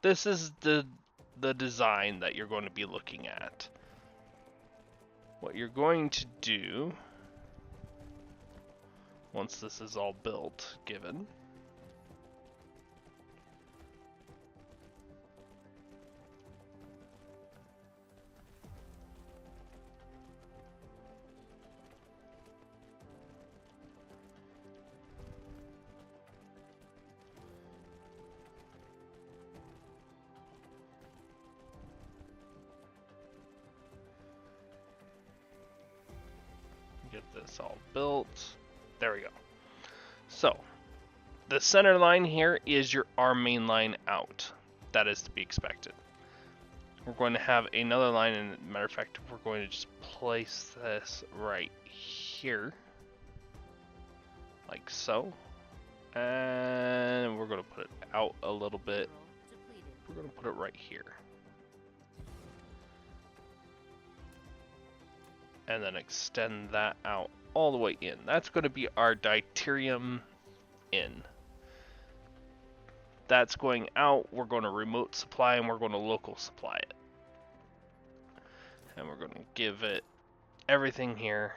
this is the design that you're going to be looking at. What you're going to do, once this is all built, given, get this all built. There we go. So, the center line here is our main line out. That is to be expected. We're going to have another line, and matter of fact, we're going to just place this right here. Like so. And we're going to put it out a little bit. We're going to put it right here. And then extend that out all the way in. That's going to be our deuterium in. That's going out. We're going to remote supply and we're going to local supply it. And we're going to give it everything here.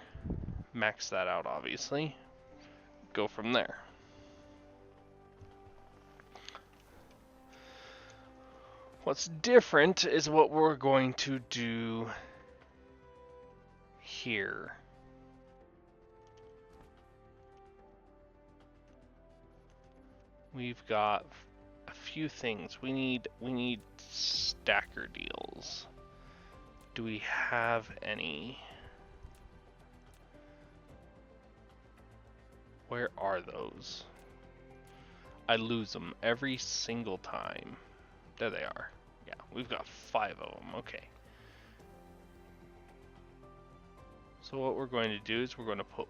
Max that out, obviously. Go from there. What's different is what we're going to do here. We've got a few things. We need stacker deals. Do we have any? Where are those? I lose them every single time. There they are. Yeah, we've got 5 of them. Okay. So what we're going to do is we're going to put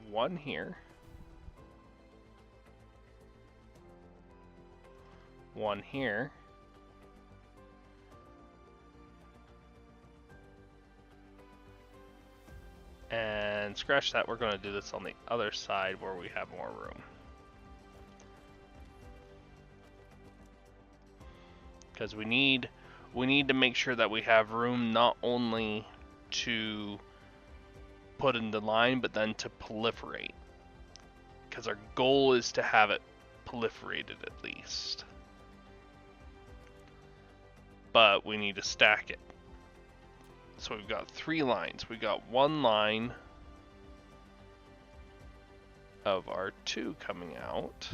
one here. One here. And scratch that, we're going to do this on the other side where we have more room. Because we need to make sure that we have room not only to put in the line, but then to proliferate. Because our goal is to have it proliferated at least. But we need to stack it. So we've got 3 lines. We've got 1 line of R2 coming out,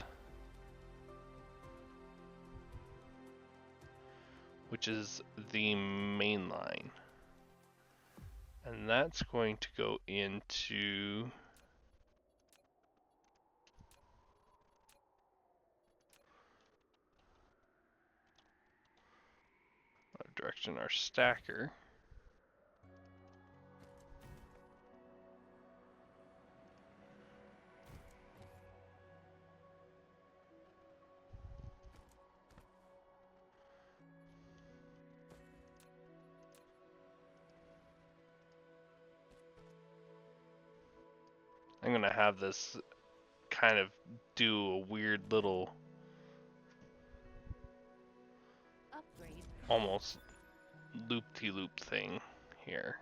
which is the main line. And that's going to go into direction our stacker. I'm gonna have this kind of do a weird little Upgrade. almost loop-de-loop thing here.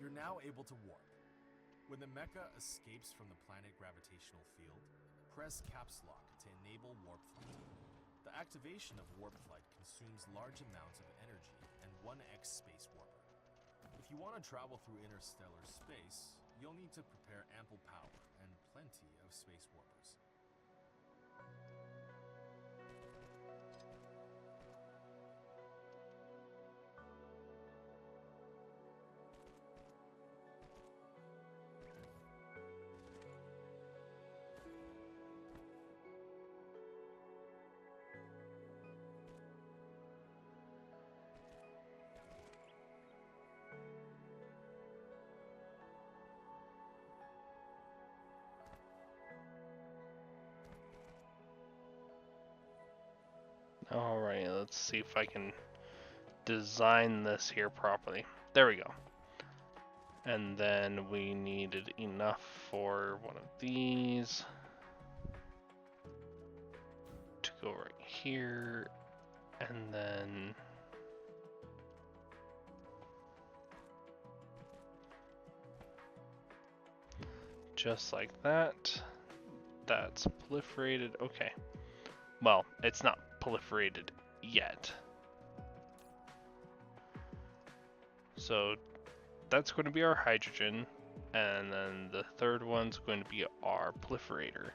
You're now able to warp. When the mecha escapes from the planet gravitational field, press caps lock to enable warp flight. The activation of warp flight consumes large amounts of energy and 1x space warper. If you want to travel through interstellar space, you'll need to prepare ample power and plenty of space warpers. Alright, let's see if I can design this here properly. There we go. And then we needed enough for one of these. go right here, and then just like that. That's proliferated. Okay. Well, it's not proliferated yet. So that's going to be our hydrogen, and then the third one's going to be our proliferator,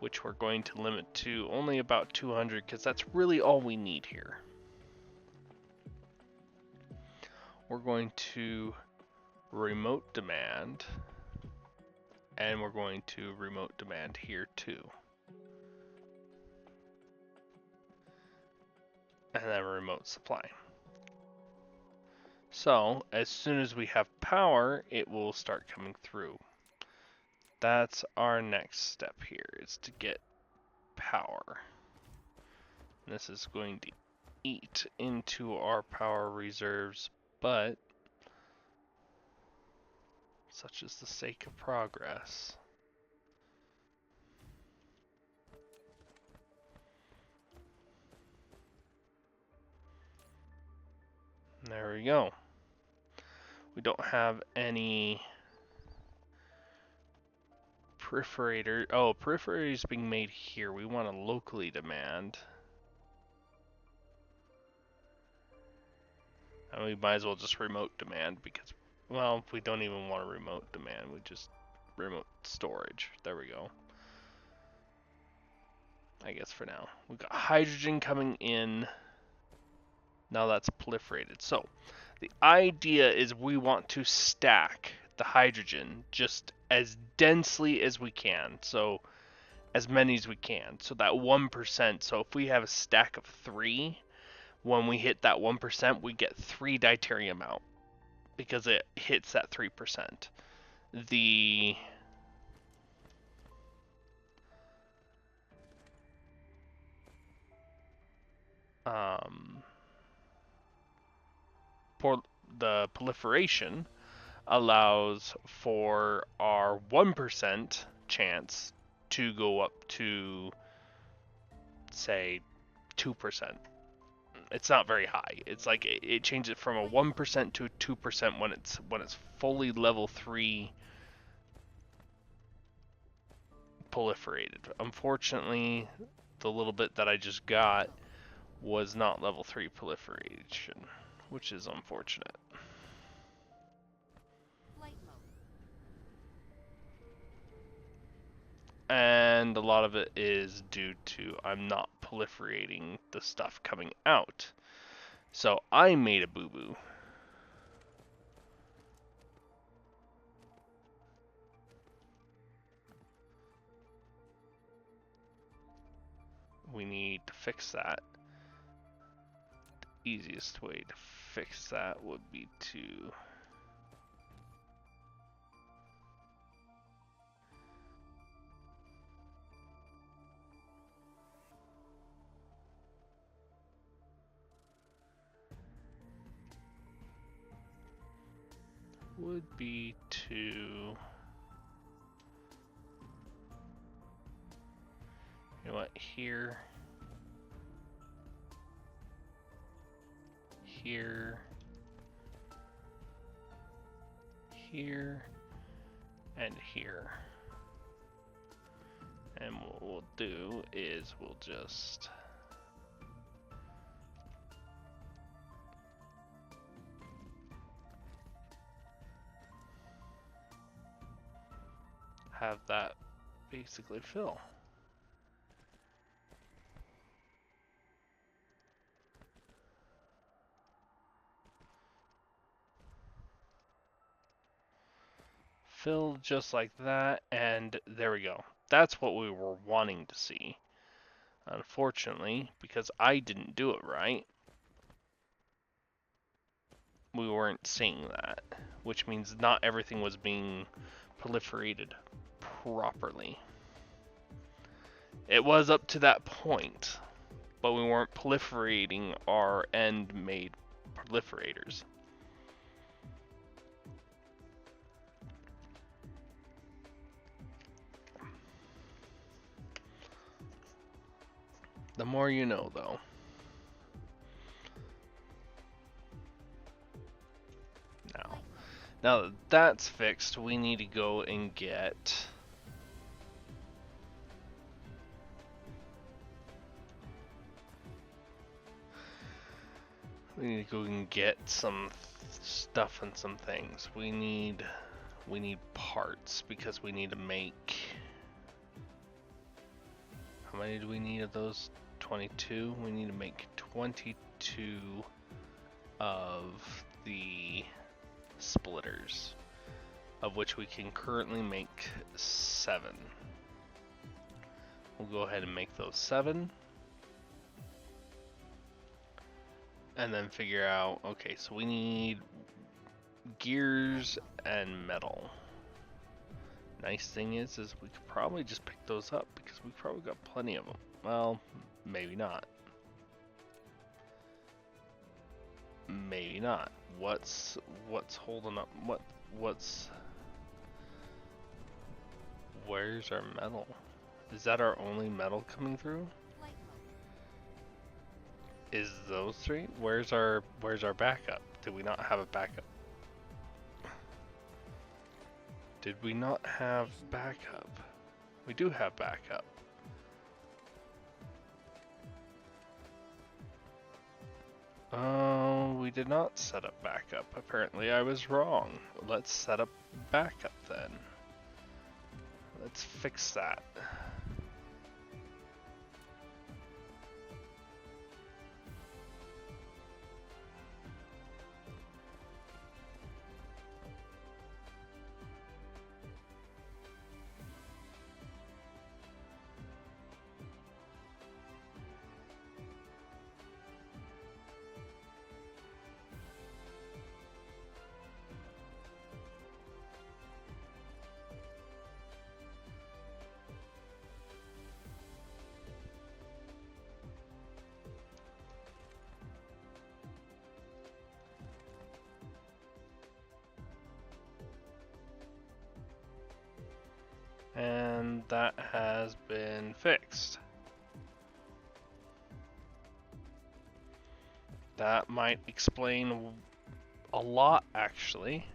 which we're going to limit to only about 200 because that's really all we need here. We're going to remote demand, and we're going to remote demand here too. And then remote supply. So as soon as we have power, it will start coming through. That's our next step here, is to get power. And this is going to eat into our power reserves, but such is the sake of progress. There we go. We don't have any perforator. Oh, perforator is being made here. We want to locally demand. And we might as well just remote demand because, well, we don't even want to remote demand. We just remote storage. There we go. I guess for now. We've got hydrogen coming in. Now that's proliferated. So the idea is we want to stack the hydrogen just as densely as we can. So as many as we can. So that 1%. So if we have a stack of 3, when we hit that 1%, we get 3 deuterium out because it hits that 3%. The the proliferation allows for our 1% chance to go up to, say, 2%. It's not very high. It's like it changes from a 1% to a 2% when it's fully level 3 proliferated. Unfortunately, the little bit that I just got was not level 3 proliferation, which is unfortunate. Flight mode. And a lot of it is due to I'm not proliferating the stuff coming out. So I made a boo-boo. We need to fix that. The easiest way to fix that would be to you know what, here, here, here, and here. And what we'll do is we'll just have that basically fill. Fill just like that, and there we go. That's what we were wanting to see. Unfortunately, because I didn't do it right, we weren't seeing that, which means not everything was being proliferated properly. It was up to that point, but we weren't proliferating our end-made proliferators. The more you know, though. Now that that's fixed, we need to go and get... We need to go and get some stuff and some things. We need parts because we need to make... How many do we need of those? 22? We need to make 22 of the splitters, of which we can currently make 7. We'll go ahead and make those 7. And then figure out, okay, so we need gears and metal. Nice thing is we could probably just pick those up because we've probably got plenty of them. Well, maybe not. Maybe not. What's holding up? Where's our metal? Is that our only metal coming through? Is those 3? Where's our backup? Did we not have a backup? Did we not have backup? We do have backup. Oh, we did not set up backup. Apparently I was wrong. Let's set up backup then. Let's fix that. And that has been fixed. That might explain a lot, actually,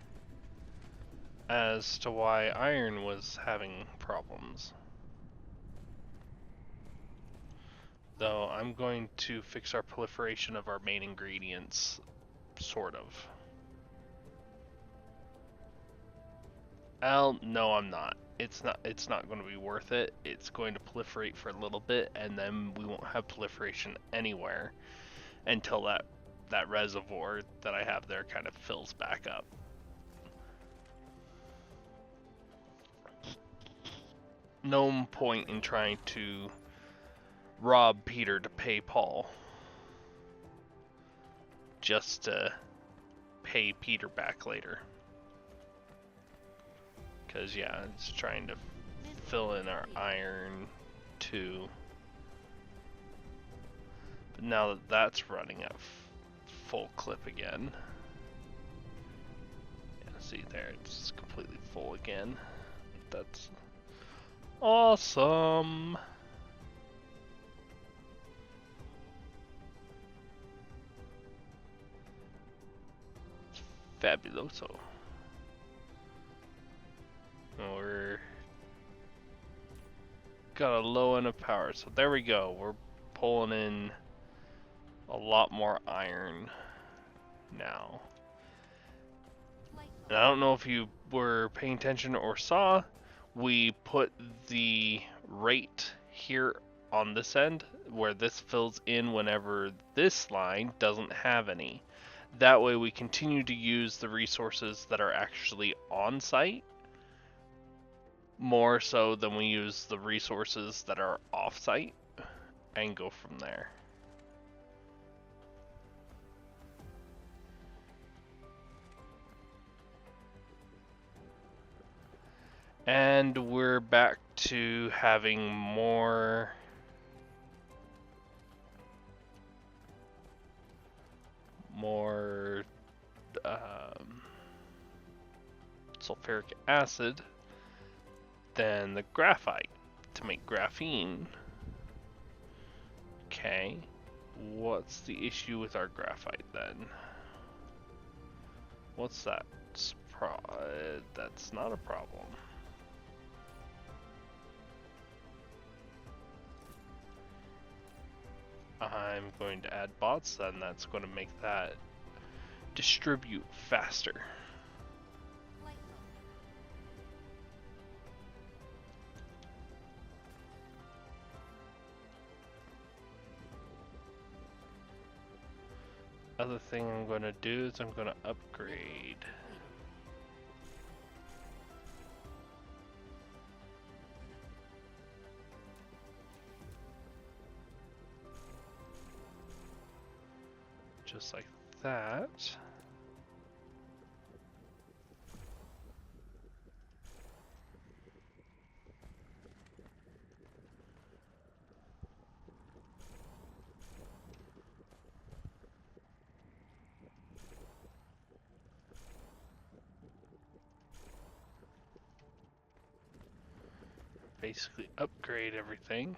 as to why iron was having problems. Though I'm going to fix our proliferation of our main ingredients, sort of. No, I'm not. It's not going to be worth it. It's going to proliferate for a little bit, and then we won't have proliferation anywhere until that reservoir that I have there kind of fills back up. No point in trying to rob Peter to pay Paul, just to pay Peter back later. Because, yeah, it's trying to fill in our iron, too. But now that that's running at full clip again. Yeah, see there, it's completely full again. That's awesome! Fabuloso. We're got a low end of power, so there we go. We're pulling in a lot more iron now. And I don't know if you were paying attention or saw, we put the rate here on this end where this fills in whenever this line doesn't have any. That way we continue to use the resources that are actually on site more so than we use the resources that are off-site, and go from there. And we're back to having more sulfuric acid than the graphite to make graphene. Okay. What's the issue with our graphite then? What's that? That's not a problem. I'm going to add bots, then that's going to make that distribute faster. Flight mode. Other thing I'm going to do is I'm going to upgrade. Just like that. Basically upgrade everything.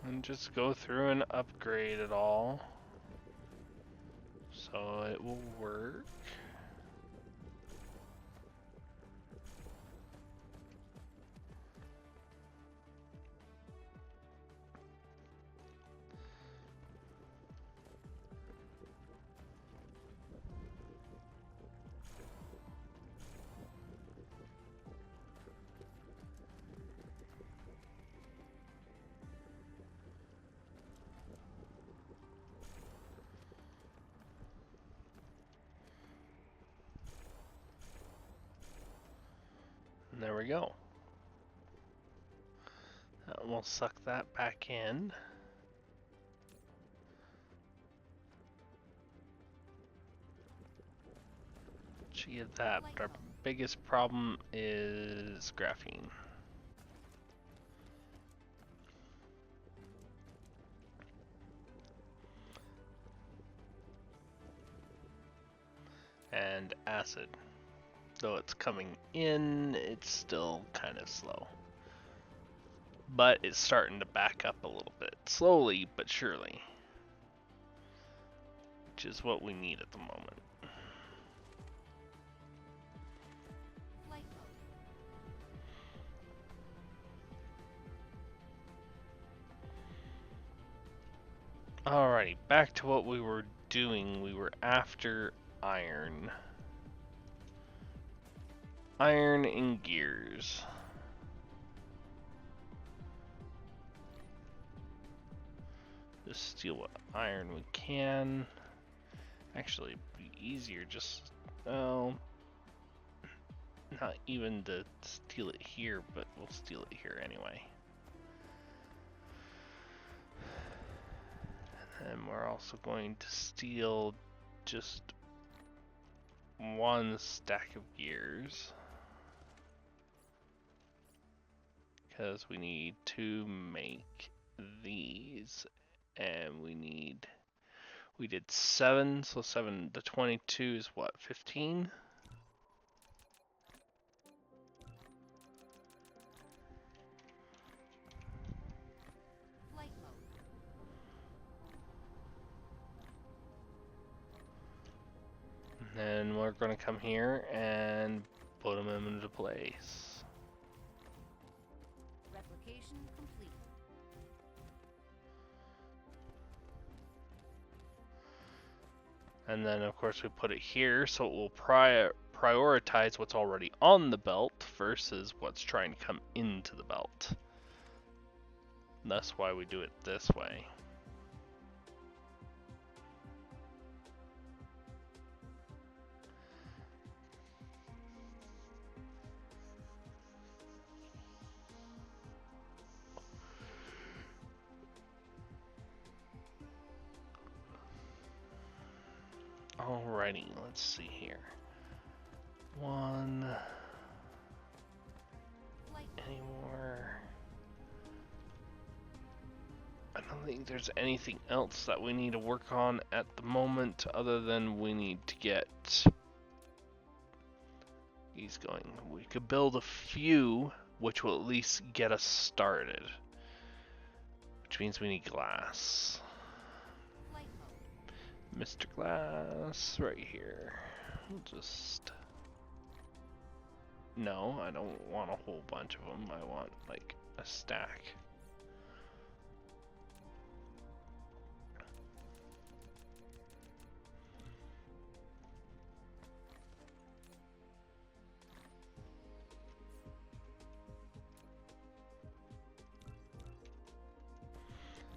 And just go through and upgrade it all so it will work. And there we go. We'll suck that back in. Get that, but our biggest problem is graphene. And acid. Though it's coming in, it's still kind of slow. But it's starting to back up a little bit. Slowly, but surely. Which is what we need at the moment. Flight mode. Alrighty, back to what we were doing. We were after iron. Iron and gears. Just steal what iron we can. Actually, it'd be easier just, well, not even to steal it here, but we'll steal it here anyway. And we're also going to steal just one stack of gears, because we need to make these, and we did 7, so 7 to 22 is what, 15? Flight mode. And then we're going to come here and put them into place. Replication complete. And then of course we put it here, so it will prioritize what's already on the belt versus what's trying to come into the belt. That's why we do it this way. Alrighty, let's see here. One. Flight Any more? I don't think there's anything else that we need to work on at the moment other than we need to get these going. We could build a few, which will at least get us started. Which means we need glass. flight mode. Mr. Glass, right here. We'll just... No, I don't want a whole bunch of them. I want, like, a stack.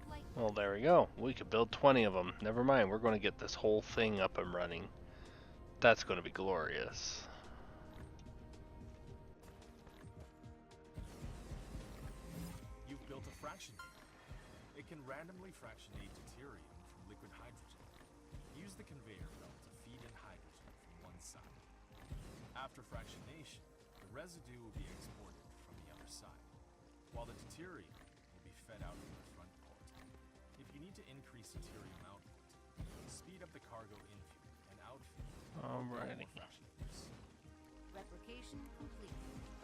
Flight Well, there we go. We could build 20 of them. Never mind, we're going to get this whole thing up and running. That's going to be glorious. You've built a fractionator. It can randomly fractionate deuterium from liquid hydrogen. Use the conveyor belt to feed in hydrogen from one side. After fractionation, the residue will be exported from the other side, while the deuterium will be fed out from the front port. If you need to increase deuterium output, speed up the cargo infill and outfill. Alrighty. Fractionators. replication complete.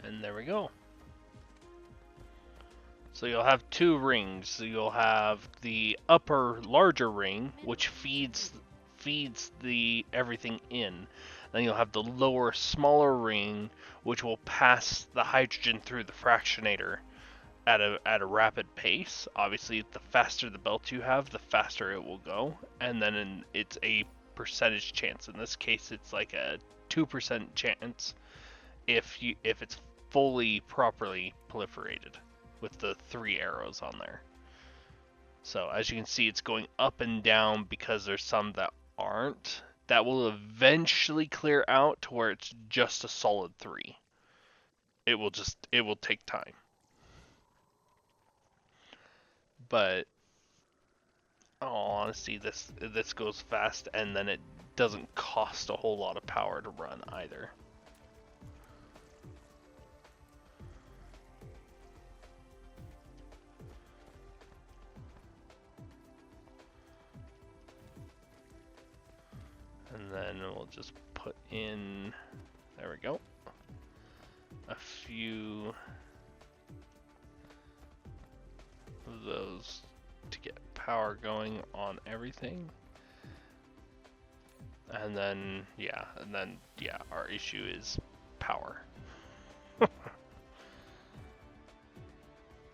And there we go. So you'll have two rings. So you'll have the upper larger ring, which feeds the everything in. Then you'll have the lower smaller ring, which will pass the hydrogen through the fractionator at a rapid pace. Obviously, the faster the belt you have, the faster it will go. And then it's a percentage chance. In this case, it's like a 2% chance if it's fully properly proliferated with the 3 arrows on there. So as you can see, it's going up and down because there's some that aren't. That will eventually clear out to where it's just a solid 3. It will take time. But in all honesty, this goes fast, and then it doesn't cost a whole lot of power to run either. And then we'll just put in, there we go, a few of those to get power going on everything. And then, yeah, our issue is power.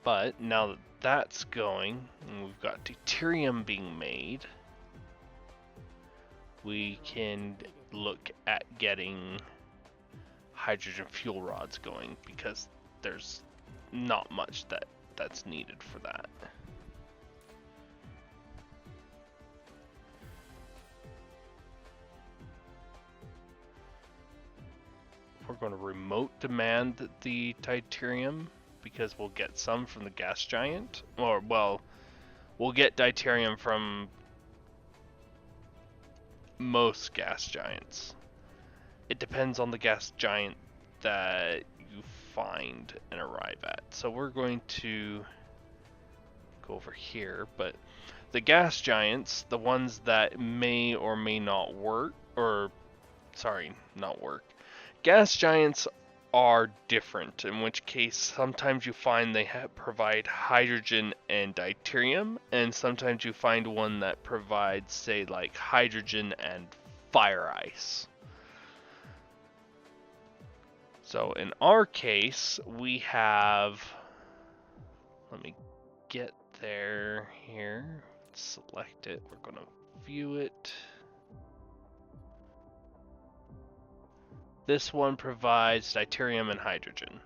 But now that that's going, and we've got deuterium being made, we can look at getting hydrogen fuel rods going, because there's not much that's needed for that. We're going to remote demand the deuterium because we'll get some from the gas giant, or well, we'll get deuterium from most gas giants. It depends on the gas giant that you find and arrive at. So we're going to go over here, but the gas giants, the ones that may or may not work, gas giants are different, in which case sometimes you find they provide hydrogen and deuterium, and sometimes you find one that provides, say, like hydrogen and fire ice. So in our case, we have, let me get there here, select it, we're going to view it. This one provides deuterium and hydrogen.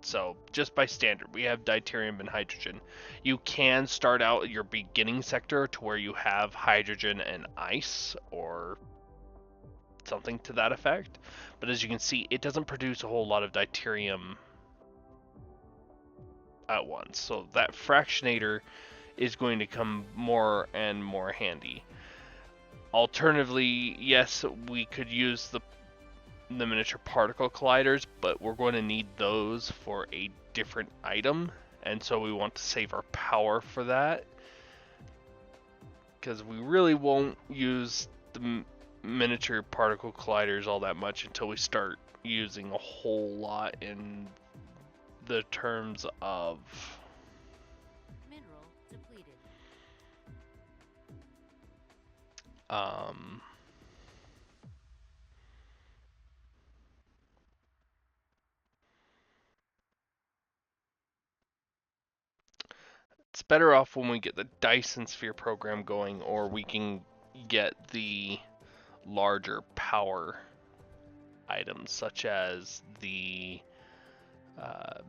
So just by standard, we have deuterium and hydrogen. You can start out your beginning sector to where you have hydrogen and ice or something to that effect. But as you can see, it doesn't produce a whole lot of deuterium at once. So that fractionator is going to come more and more handy. Alternatively, yes, we could use the miniature particle colliders, but we're going to need those for a different item, and so we want to save our power for that, because we really won't use the miniature particle colliders all that much until we start using a whole lot in the terms of Mineral depleted. um it's better off when we get the Dyson sphere program going, or we can get the larger power items such as the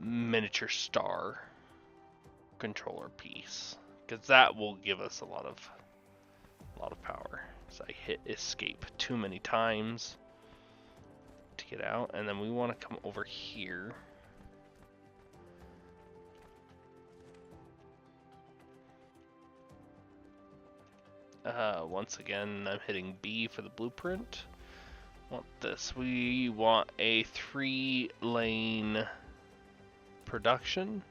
miniature star controller piece, because that will give us a lot of power. So I hit escape too many times to get out, and then we want to come over here. Once again, I'm hitting B for the blueprint. Want this. We want a 3-lane production.